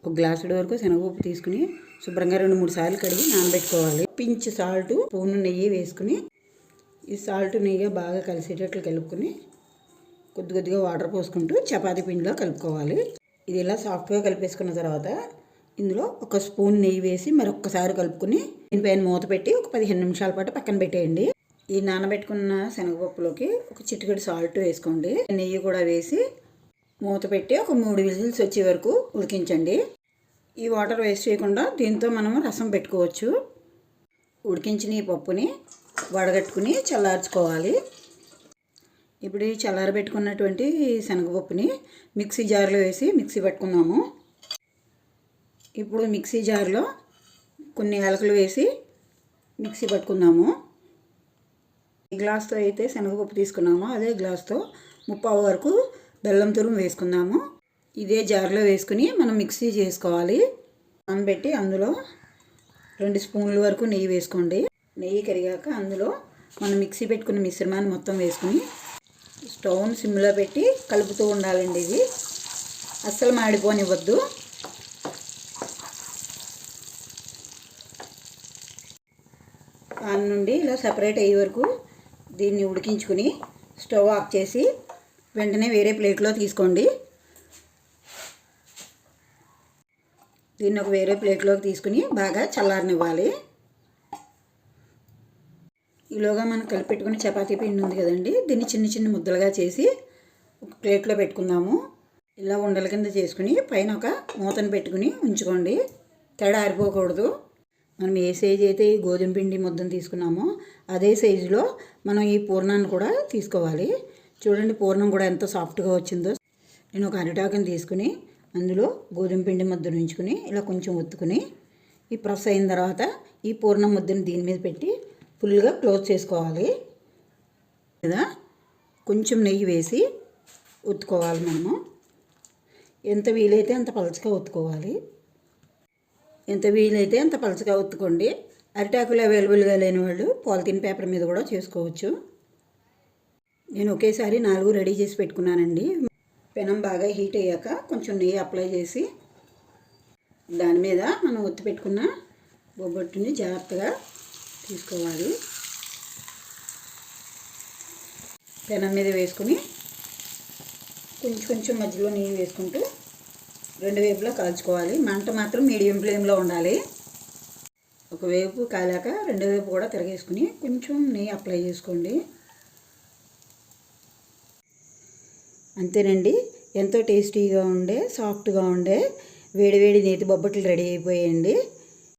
ఒక గ్లాసుడు వరకు శనగపప్పు తీసుకుని శుభ్రంగా 2-3 సార్లు కడిగి నానబెట్టుకోవాలి. పించ్ సాల్ట్, స్పూన్ నెయ్యి వేసుకుని ఈ సాల్ట్ నెయ్యి బాగా కలిసేటట్లు కలుపుకొని కొద్దిగా వాటర్ పోసుకుంటూ చపాతీ పిండిలో కలుపుకోవాలి. ఇది ఇలా సాఫ్ట్గా కలిపేసుకున్న తర్వాత ఇందులో ఒక స్పూన్ నెయ్యి వేసి మరొకసారి కలుపుకొని దీనిపైన మూత పెట్టి ఒక 15 నిమిషాల పాటు పక్కన పెట్టేయండి. ఈ నానబెట్టుకున్న శనగపప్పులోకి ఒక చిటికెడు సాల్ట్ వేసుకోండి. నెయ్యి కూడా వేసి మూత పెట్టి ఒక 3 విజిల్స్ వచ్చే వరకు ఉడికించండి. ఈ వాటర్ వేస్ట్ చేయకుండా దీంతో మనం రసం పెట్టుకోవచ్చు. ఉడికించిన ఈ పప్పుని వడగట్టుకుని చల్లార్చుకోవాలి. ఇప్పుడు ఈ చల్లారబెట్టుకున్నటువంటి శనగపప్పుని మిక్సీ జార్లో వేసి మిక్సీ పట్టుకుందాము. ఇప్పుడు మిక్సీ జార్లో కొన్ని యాలకులు వేసి మిక్సీ పట్టుకుందాము. ఈ గ్లాస్తో అయితే శనగపప్పు తీసుకున్నామో అదే గ్లాస్తో 3/4 వరకు బెల్లం తురుము వేసుకుందాము. ఇదే జార్లో వేసుకుని మనం మిక్సీ చేసుకోవాలి. నానబెట్టి అందులో 2 స్పూన్ల వరకు నెయ్యి వేసుకోండి. నెయ్యి కరిగాక అందులో మనం మిక్సీ పెట్టుకున్న మిశ్రమాన్ని మొత్తం వేసుకుని స్టవ్ని సిమ్లో పెట్టి కలుపుతూ ఉండాలండి. ఇది అస్సలు మాడిపోనివ్వద్దు. పాన్ నుండి ఇలా సపరేట్ అయ్యే వరకు దీన్ని ఉడికించుకుని స్టవ్ ఆఫ్ చేసి వెంటనే వేరే ప్లేట్లో తీసుకోండి. దీన్ని ఒక వేరే ప్లేట్లోకి తీసుకుని బాగా చల్లారనివ్వాలి. ఈలోగా మనం కలిపెట్టుకుని చపాతీ పిండి ఉంది కదండి, దీన్ని చిన్న ముద్దలుగా చేసి ఒక ప్లేట్లో పెట్టుకుందాము. ఇలా ఉండల కింద చేసుకుని పైన ఒక మూతను పెట్టుకుని ఉంచుకోండి. తేడ ఆరిపోకూడదు. మనం ఏ సైజు అయితే ఈ గోధుమ పిండి ముద్దను తీసుకున్నామో అదే సైజులో మనం ఈ పూర్ణాన్ని కూడా తీసుకోవాలి. చూడండి పూర్ణం కూడా ఎంత సాఫ్ట్గా వచ్చిందో. నేను ఒక అరిటాకుని తీసుకుని అందులో గోధుమ పిండి ముద్దను ఉంచుకుని ఇలా కొంచెం ఒత్తుకుని ఈ ప్రెస్ అయిన తర్వాత ఈ పూర్ణం ముద్దను దీని మీద పెట్టి ఫుల్గా క్లోజ్ చేసుకోవాలి. లేదా కొంచెం నెయ్యి వేసి ఒత్తుకోవాలి. మనము ఎంత వీలైతే అంత పలచగా ఒత్తుకోవాలి. ఎంత వీలైతే అంత పలచగా ఒత్తుకోండి. అరిటాకులు అవైలబుల్గా లేని వాళ్ళు పాలిథిన్ పేపర్ మీద కూడా చేసుకోవచ్చు. నేను ఒకేసారి 4 రెడీ చేసి పెట్టుకున్నానండి. పెనం బాగా హీట్ అయ్యాక కొంచెం నెయ్యి అప్లై చేసి దాని మీద మనం ఒత్తి పెట్టుకున్న బొబ్బట్టుని జాగ్రత్తగా తీసుకోవాలి. పెనం మీద వేసుకుని కొంచెం మధ్యలో నెయ్యి వేసుకుంటూ 2 వైపులా కాల్చుకోవాలి. మంట మాత్రం మీడియం ఫ్లేమ్లో ఉండాలి. ఒకవైపు కాలాక 2వ వైపు కూడా తిరగేసుకుని కొంచెం నెయ్యి అప్లై చేసుకోండి. అంతేనండి, ఎంతో టేస్టీగా ఉండే సాఫ్ట్గా ఉండే వేడివేడి నేతి బొబ్బట్లు రెడీ అయిపోయాయండి.